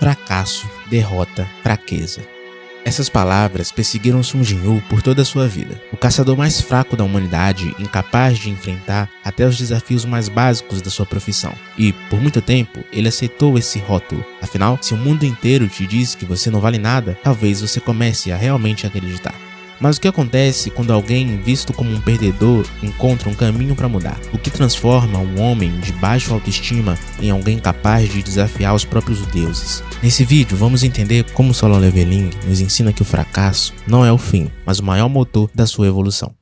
fracasso, derrota, fraqueza. Essas palavras perseguiram Sun Jin-woo por toda a sua vida. O caçador mais fraco da humanidade, incapaz de enfrentar até os desafios mais básicos da sua profissão. E, por muito tempo, ele aceitou esse rótulo. Afinal, se o mundo inteiro te diz que você não vale nada, talvez você comece a realmente acreditar. Mas o que acontece quando alguém visto como um perdedor encontra um caminho para mudar? O que transforma um homem de baixa autoestima em alguém capaz de desafiar os próprios deuses? Nesse vídeo vamos entender como Solo Leveling nos ensina que o fracasso não é o fim, mas o maior motor da sua evolução.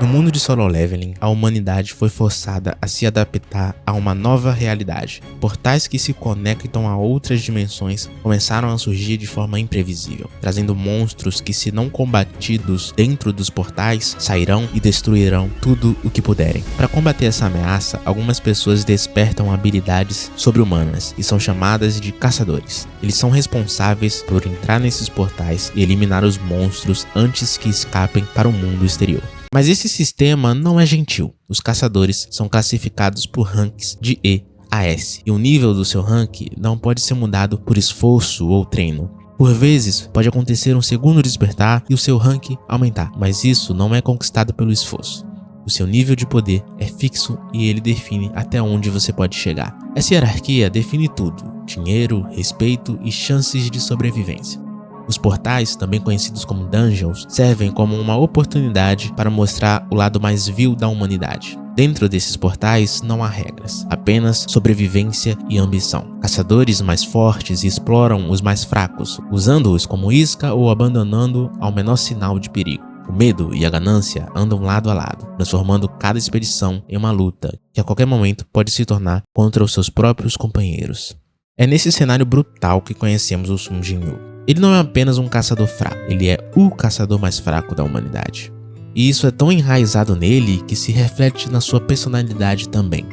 No mundo de Solo Leveling, a humanidade foi forçada a se adaptar a uma nova realidade. Portais que se conectam a outras dimensões começaram a surgir de forma imprevisível, trazendo monstros que, se não combatidos dentro dos portais, sairão e destruirão tudo o que puderem. Para combater essa ameaça, algumas pessoas despertam habilidades sobre-humanas e são chamadas de caçadores. Eles são responsáveis por entrar nesses portais e eliminar os monstros antes que escapem para o mundo exterior. Mas esse sistema não é gentil. Os caçadores são classificados por ranks de E a S, e o nível do seu rank não pode ser mudado por esforço ou treino. Por vezes, pode acontecer um segundo despertar e o seu rank aumentar, mas isso não é conquistado pelo esforço. O seu nível de poder é fixo e ele define até onde você pode chegar. Essa hierarquia define tudo: dinheiro, respeito e chances de sobrevivência. Os portais, também conhecidos como dungeons, servem como uma oportunidade para mostrar o lado mais vil da humanidade. Dentro desses portais não há regras, apenas sobrevivência e ambição. Caçadores mais fortes exploram os mais fracos, usando-os como isca ou abandonando ao menor sinal de perigo. O medo e a ganância andam lado a lado, transformando cada expedição em uma luta que a qualquer momento pode se tornar contra os seus próprios companheiros. É nesse cenário brutal que conhecemos o Sun Jin-woo. Ele não é apenas um caçador fraco, ele é o caçador mais fraco da humanidade. E isso é tão enraizado nele que se reflete na sua personalidade também.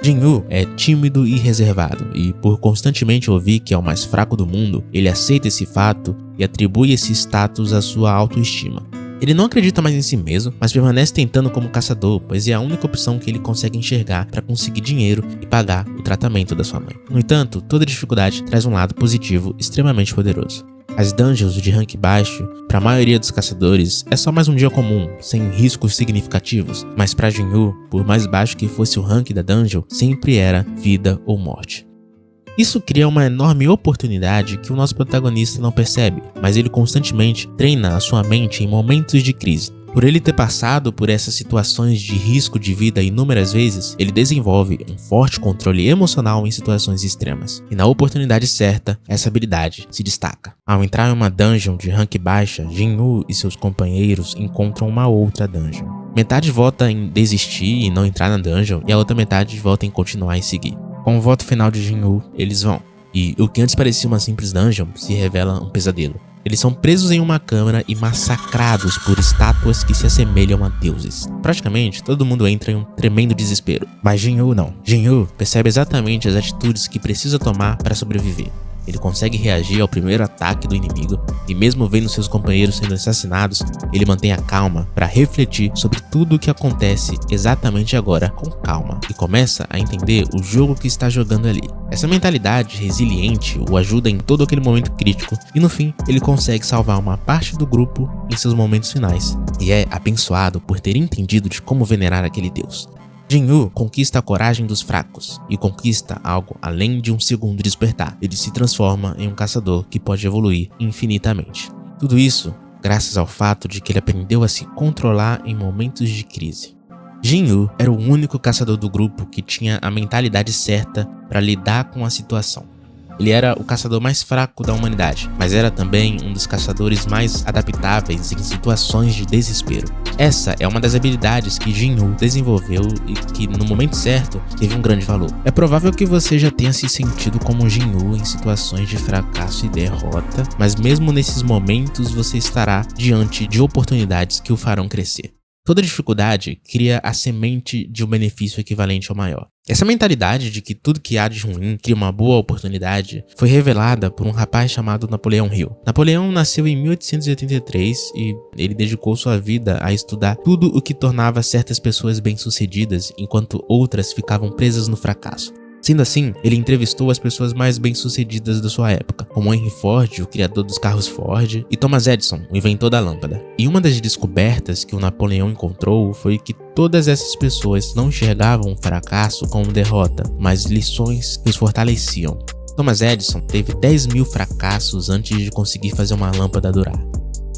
Jin-woo é tímido e reservado, e por constantemente ouvir que é o mais fraco do mundo, ele aceita esse fato e atribui esse status à sua autoestima. Ele não acredita mais em si mesmo, mas permanece tentando como caçador, pois é a única opção que ele consegue enxergar para conseguir dinheiro e pagar o tratamento da sua mãe. No entanto, toda dificuldade traz um lado positivo extremamente poderoso. As dungeons de rank baixo, para a maioria dos caçadores, é só mais um dia comum, sem riscos significativos, mas para Jin-woo, por mais baixo que fosse o rank da dungeon, sempre era vida ou morte. Isso cria uma enorme oportunidade que o nosso protagonista não percebe, mas ele constantemente treina a sua mente em momentos de crise. Por ele ter passado por essas situações de risco de vida inúmeras vezes, ele desenvolve um forte controle emocional em situações extremas. E na oportunidade certa, essa habilidade se destaca. Ao entrar em uma dungeon de rank baixa, Jin-woo e seus companheiros encontram uma outra dungeon. Metade vota em desistir e não entrar na dungeon, e a outra metade vota em continuar e seguir. Com o voto final de Jin-woo, eles vão. E o que antes parecia uma simples dungeon se revela um pesadelo. Eles são presos em uma câmara e massacrados por estátuas que se assemelham a deuses. Praticamente, todo mundo entra em um tremendo desespero. Mas Jin-woo não. Jin-woo percebe exatamente as atitudes que precisa tomar para sobreviver. Ele consegue reagir ao primeiro ataque do inimigo e, mesmo vendo seus companheiros sendo assassinados, ele mantém a calma para refletir sobre tudo o que acontece exatamente agora com calma e começa a entender o jogo que está jogando ali. Essa mentalidade resiliente o ajuda em todo aquele momento crítico e, no fim, ele consegue salvar uma parte do grupo em seus momentos finais e é abençoado por ter entendido de como venerar aquele deus. Jin-woo conquista a coragem dos fracos e conquista algo além de um segundo despertar. Ele se transforma em um caçador que pode evoluir infinitamente. Tudo isso graças ao fato de que ele aprendeu a se controlar em momentos de crise. Jin-woo era o único caçador do grupo que tinha a mentalidade certa para lidar com a situação. Ele era o caçador mais fraco da humanidade, mas era também um dos caçadores mais adaptáveis em situações de desespero. Essa é uma das habilidades que Jin-woo desenvolveu e que, no momento certo, teve um grande valor. É provável que você já tenha se sentido como Jin-woo em situações de fracasso e derrota, mas mesmo nesses momentos você estará diante de oportunidades que o farão crescer. Toda dificuldade cria a semente de um benefício equivalente ao maior. Essa mentalidade de que tudo que há de ruim cria uma boa oportunidade foi revelada por um rapaz chamado Napoleão Hill. Napoleão nasceu em 1883 e ele dedicou sua vida a estudar tudo o que tornava certas pessoas bem-sucedidas, enquanto outras ficavam presas no fracasso. Sendo assim, ele entrevistou as pessoas mais bem-sucedidas da sua época, como Henry Ford, o criador dos carros Ford, e Thomas Edison, o inventor da lâmpada. E uma das descobertas que o Napoleão encontrou foi que todas essas pessoas não enxergavam o fracasso como derrota, mas lições que os fortaleciam. Thomas Edison teve 10.000 fracassos antes de conseguir fazer uma lâmpada durar.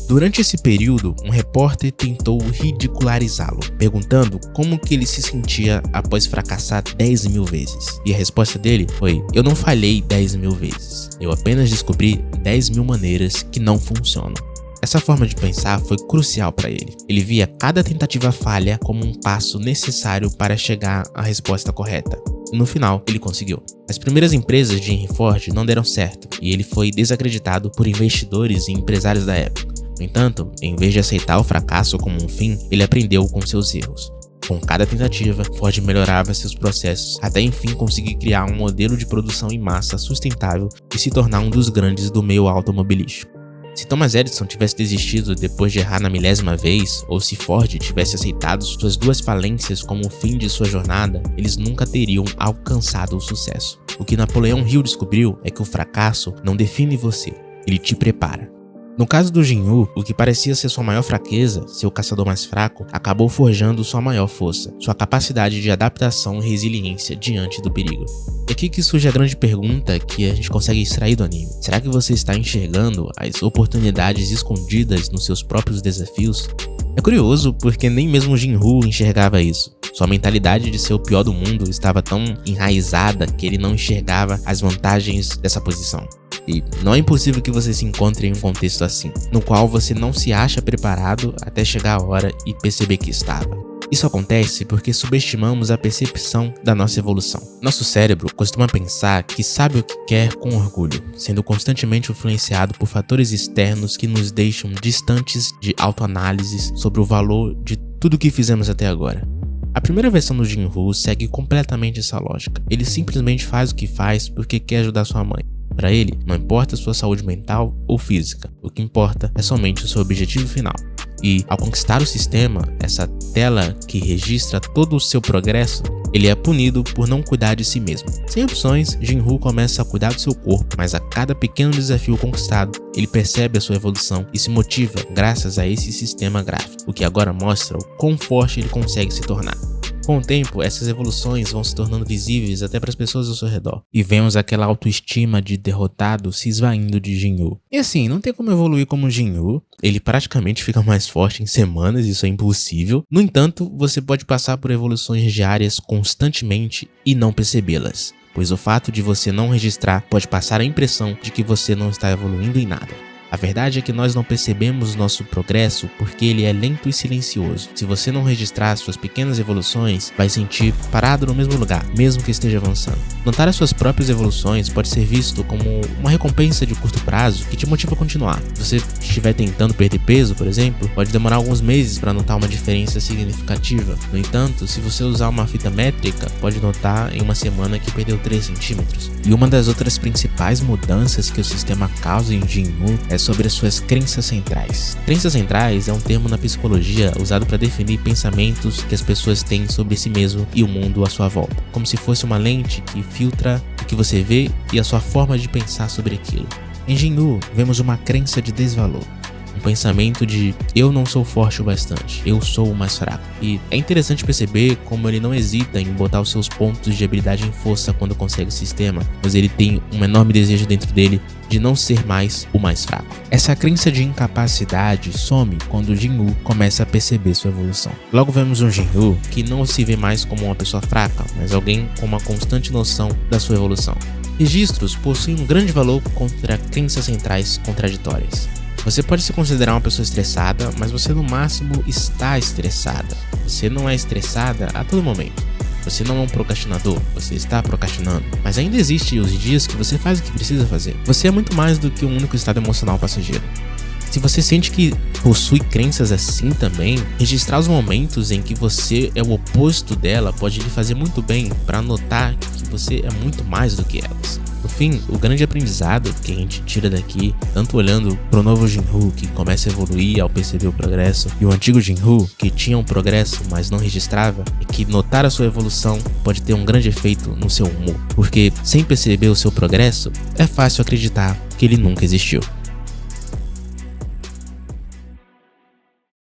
Durante esse período, um repórter tentou ridicularizá-lo, perguntando como que ele se sentia após fracassar 10.000 vezes. E a resposta dele foi: "Eu não falhei 10.000 vezes, eu apenas descobri 10.000 maneiras que não funcionam." Essa forma de pensar foi crucial para ele. Ele via cada tentativa falha como um passo necessário para chegar à resposta correta. E no final, ele conseguiu. As primeiras empresas de Henry Ford não deram certo e ele foi desacreditado por investidores e empresários da época. No entanto, em vez de aceitar o fracasso como um fim, ele aprendeu com seus erros. Com cada tentativa, Ford melhorava seus processos até enfim conseguir criar um modelo de produção em massa sustentável e se tornar um dos grandes do meio automobilístico. Se Thomas Edison tivesse desistido depois de errar na milésima vez, ou se Ford tivesse aceitado suas 2 falências como o fim de sua jornada, eles nunca teriam alcançado o sucesso. O que Napoleão Hill descobriu é que o fracasso não define você, ele te prepara. No caso do Jin-Woo, o que parecia ser sua maior fraqueza, seu caçador mais fraco, acabou forjando sua maior força, sua capacidade de adaptação e resiliência diante do perigo. E aqui que surge a grande pergunta que a gente consegue extrair do anime. Será que você está enxergando as oportunidades escondidas nos seus próprios desafios? É curioso porque nem mesmo Jin-Woo enxergava isso. Sua mentalidade de ser o pior do mundo estava tão enraizada que ele não enxergava as vantagens dessa posição. E não é impossível que você se encontre em um contexto assim, no qual você não se acha preparado até chegar a hora e perceber que estava. Isso acontece porque subestimamos a percepção da nossa evolução. Nosso cérebro costuma pensar que sabe o que quer com orgulho, sendo constantemente influenciado por fatores externos que nos deixam distantes de autoanálises sobre o valor de tudo que fizemos até agora. A primeira versão do Jin-Woo segue completamente essa lógica. Ele simplesmente faz o que faz porque quer ajudar sua mãe. Para ele, não importa a sua saúde mental ou física, o que importa é somente o seu objetivo final. E, ao conquistar o sistema, essa tela que registra todo o seu progresso, ele é punido por não cuidar de si mesmo. Sem opções, Jin-Woo começa a cuidar do seu corpo, mas a cada pequeno desafio conquistado, ele percebe a sua evolução e se motiva graças a esse sistema gráfico, o que agora mostra o quão forte ele consegue se tornar. Com o tempo, essas evoluções vão se tornando visíveis até para as pessoas ao seu redor. E vemos aquela autoestima de derrotado se esvaindo de Jin-Woo. E assim, não tem como evoluir como Jin-Woo. Ele praticamente fica mais forte em semanas, isso é impossível. No entanto, você pode passar por evoluções diárias constantemente e não percebê-las. Pois o fato de você não registrar pode passar a impressão de que você não está evoluindo em nada. A verdade é que nós não percebemos nosso progresso porque ele é lento e silencioso. Se você não registrar suas pequenas evoluções, vai sentir parado no mesmo lugar, mesmo que esteja avançando. Notar as suas próprias evoluções pode ser visto como uma recompensa de curto prazo que te motiva a continuar. Se você estiver tentando perder peso, por exemplo, pode demorar alguns meses para notar uma diferença significativa. No entanto, se você usar uma fita métrica, pode notar em uma semana que perdeu 3 centímetros. E uma das outras principais mudanças que o sistema causa em Jin-Woo é sobre as suas crenças centrais. Crenças centrais é um termo na psicologia usado para definir pensamentos que as pessoas têm sobre si mesmo e o mundo à sua volta, como se fosse uma lente que filtra o que você vê e a sua forma de pensar sobre aquilo. Em Jin-Woo, vemos uma crença de desvalor. Um pensamento de eu não sou forte o bastante, eu sou o mais fraco. E é interessante perceber como ele não hesita em botar os seus pontos de habilidade em força quando consegue o sistema, mas ele tem um enorme desejo dentro dele de não ser mais o mais fraco. Essa crença de incapacidade some quando o Jin-Woo começa a perceber sua evolução. Logo vemos um Jin-Woo que não se vê mais como uma pessoa fraca, mas alguém com uma constante noção da sua evolução. Registros possuem um grande valor contra crenças centrais contraditórias. Você pode se considerar uma pessoa estressada, mas você no máximo está estressada. Você não é estressada a todo momento. Você não é um procrastinador, você está procrastinando. Mas ainda existem os dias que você faz o que precisa fazer. Você é muito mais do que um único estado emocional passageiro. Se você sente que possui crenças assim também, registrar os momentos em que você é o oposto dela pode lhe fazer muito bem para notar que você é muito mais do que elas. No fim, o grande aprendizado que a gente tira daqui, tanto olhando pro novo Jinwoo que começa a evoluir ao perceber o progresso, e o antigo Jinwoo que tinha um progresso mas não registrava, é que notar a sua evolução pode ter um grande efeito no seu humor, porque sem perceber o seu progresso, é fácil acreditar que ele nunca existiu.